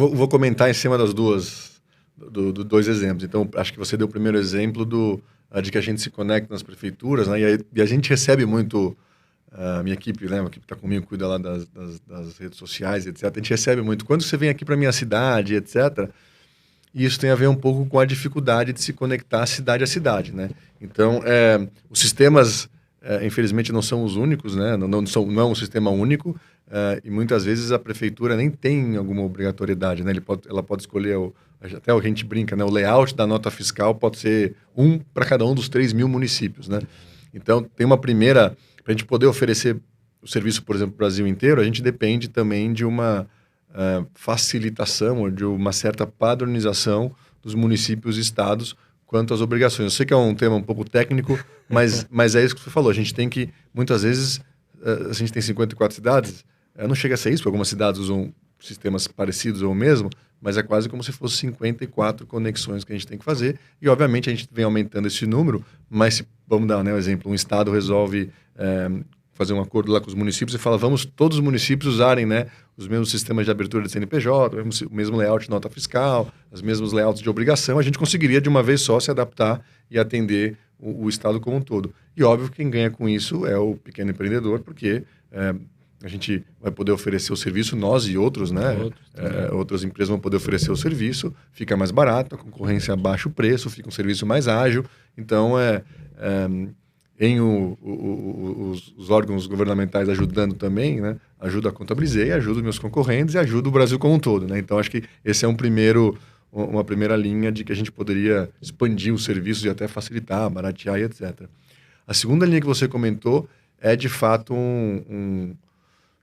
vou comentar em cima das dois exemplos. Então, acho que você deu o primeiro exemplo de que a gente se conecta nas prefeituras, né? E a gente recebe muito, a minha equipe, né? A equipe que está comigo, cuida lá das redes sociais, etc. A gente recebe muito. Quando você vem aqui para minha cidade, etc., e isso tem a ver um pouco com a dificuldade de se conectar cidade a cidade, né? Então, os sistemas, infelizmente, não são os únicos, né? Não é um sistema único, e muitas vezes a prefeitura nem tem alguma obrigatoriedade, né? Ela pode escolher, até a gente brinca, né? O layout da nota fiscal pode ser para cada um dos 3.000 municípios, né? Então, tem uma primeira... Para a gente poder oferecer o serviço, por exemplo, para o Brasil inteiro, a gente depende também de uma facilitação ou de uma certa padronização dos municípios e estados quanto às obrigações. Eu sei que é um tema um pouco técnico, mas é isso que você falou. A gente tem que, muitas vezes, a gente tem 54 cidades, não chega a ser isso, porque algumas cidades usam sistemas parecidos ou o mesmo, mas é quase como se fosse 54 conexões que a gente tem que fazer. E, obviamente, a gente vem aumentando esse número, mas se, vamos dar um exemplo, um estado resolve fazer um acordo lá com os municípios e fala, vamos todos os municípios usarem, né, os mesmos sistemas de abertura de CNPJ, o mesmo layout de nota fiscal, os mesmos layouts de obrigação, a gente conseguiria de uma vez só se adaptar e atender o Estado como um todo. E óbvio que quem ganha com isso é o pequeno empreendedor, porque a gente vai poder oferecer o serviço, nós e outros, né? Outras empresas vão poder oferecer o serviço, fica mais barato, a concorrência abaixa o preço, fica um serviço mais ágil. Então, os órgãos governamentais ajudando também, né? Ajuda a Contabilizei, ajuda os meus concorrentes e ajuda o Brasil como um todo, né? Então, acho que esse é uma primeira linha de que a gente poderia expandir os serviços e até facilitar, baratear e etc. A segunda linha que você comentou é, de fato,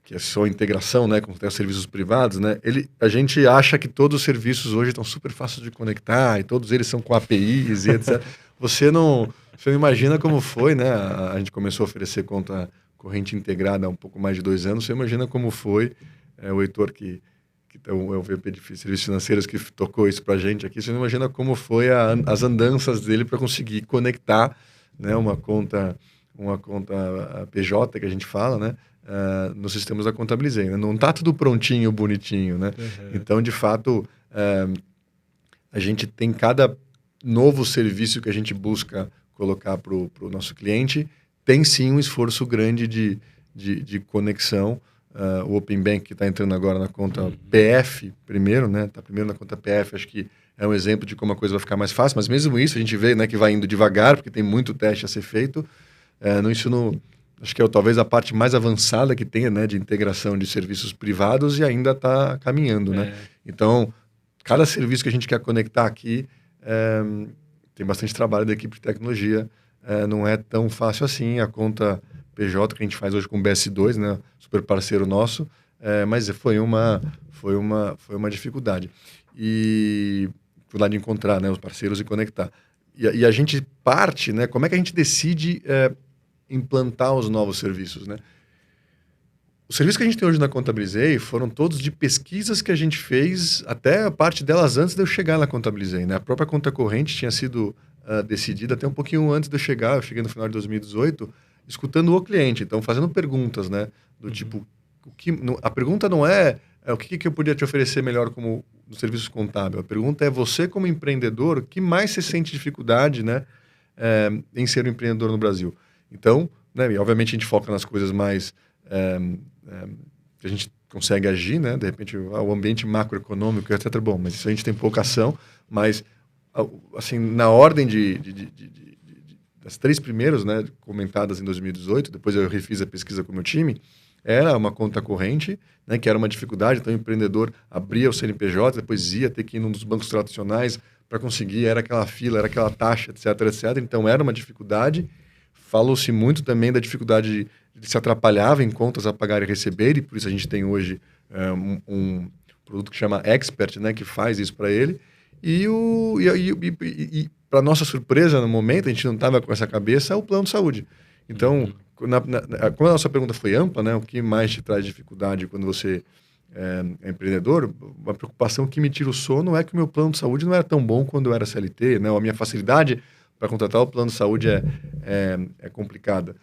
que é só integração, né, com os serviços privados, né? A gente acha que todos os serviços hoje estão super fáceis de conectar e todos eles são com APIs e etc. Você não imagina como foi, né? A gente começou a oferecer conta corrente integrada há um pouco mais de 2 anos. Você imagina como foi, o Heitor, que é o VP de Serviços Financeiros, que tocou isso para a gente aqui. Você não imagina como foi as andanças dele para conseguir conectar, né, uma conta PJ, que a gente fala, né? Nos sistemas da Contabilizei, né? Não está tudo prontinho, bonitinho, né? Uhum. Então, de fato, a gente tem cada novo serviço que a gente busca colocar para o nosso cliente, tem sim um esforço grande de conexão. O Open Bank, que está entrando agora na conta PF primeiro, né? Está primeiro na conta PF, acho que é um exemplo de como a coisa vai ficar mais fácil, mas mesmo isso a gente vê, né, que vai indo devagar, porque tem muito teste a ser feito. Acho que é talvez a parte mais avançada que tenha, né, de integração de serviços privados e ainda está caminhando, né? Então, cada serviço que a gente quer conectar aqui tem bastante trabalho da equipe de tecnologia, não é tão fácil assim. A conta PJ que a gente faz hoje com o BS2, né, super parceiro nosso, mas foi uma dificuldade. E fui lá de encontrar, né, os parceiros e conectar. E a gente parte, né, como é que a gente decide implantar os novos serviços, né? Os serviços que a gente tem hoje na Contabilizei foram todos de pesquisas que a gente fez, até a parte delas antes de eu chegar na Contabilizei, né? A própria conta corrente tinha sido decidida até um pouquinho antes de eu chegar. Eu cheguei no final de 2018, escutando o cliente, então fazendo perguntas, né? Do tipo, a pergunta não é o que eu podia te oferecer melhor como no serviço contábil. A pergunta é, você como empreendedor, o que mais você sente dificuldade, né, em ser um empreendedor no Brasil? Então, né, e obviamente a gente foca nas coisas mais que a gente consegue agir, né? De repente, o ambiente macroeconômico, etc. Bom, mas isso a gente tem pouca ação, mas, assim, na ordem das 3 primeiras, né, comentadas em 2018, depois eu refiz a pesquisa com o meu time, era uma conta corrente, né, que era uma dificuldade. Então, o empreendedor abria o CNPJ, depois ia ter que ir num dos bancos tradicionais para conseguir, era aquela fila, era aquela taxa, etc, etc. Então, era uma dificuldade. Falou-se muito também da dificuldade de se atrapalhava em contas a pagar e receber, e por isso a gente tem hoje um produto que chama Expert, né, que faz isso para ele. E para nossa surpresa, no momento, a gente não estava com essa cabeça, é o plano de saúde. Então, como a nossa pergunta foi ampla, né, o que mais te traz dificuldade quando você é empreendedor, uma preocupação que me tira o sono é que o meu plano de saúde não era tão bom quando eu era CLT, né, a minha facilidade para contratar o plano de saúde é complicada.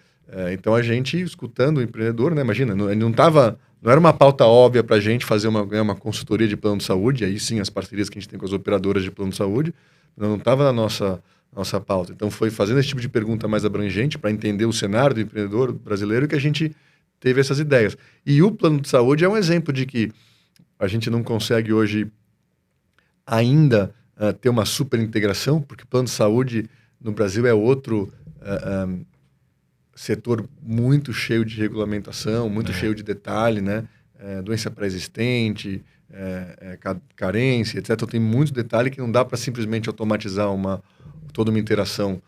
Então a gente, escutando o empreendedor, né, imagina, não era uma pauta óbvia para a gente fazer uma consultoria de plano de saúde, aí sim as parcerias que a gente tem com as operadoras de plano de saúde, não estava na nossa pauta. Então foi fazendo esse tipo de pergunta mais abrangente para entender o cenário do empreendedor brasileiro que a gente teve essas ideias. E o plano de saúde é um exemplo de que a gente não consegue hoje ainda ter uma super integração, porque o plano de saúde no Brasil é outro setor muito cheio de regulamentação, muito cheio de detalhe, né? Doença pré-existente, carência, etc. Então, tem muito detalhe que não dá para simplesmente automatizar toda uma interação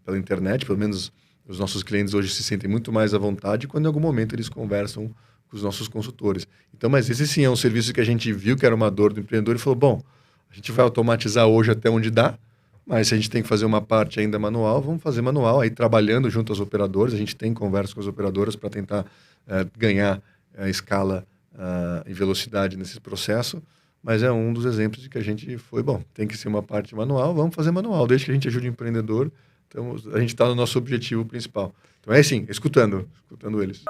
pela internet. Pelo menos os nossos clientes hoje se sentem muito mais à vontade quando em algum momento eles conversam com os nossos consultores. Então, mas esse sim é um serviço que a gente viu que era uma dor do empreendedor e falou, bom, a gente vai automatizar hoje até onde dá, mas se a gente tem que fazer uma parte ainda manual, vamos fazer manual, aí trabalhando junto às operadoras, a gente tem conversa com as operadoras para tentar ganhar escala e velocidade nesse processo, mas é um dos exemplos de que a gente foi, bom, tem que ser uma parte manual, vamos fazer manual, desde que a gente ajude o empreendedor, então a gente está no nosso objetivo principal. Então é assim, escutando eles.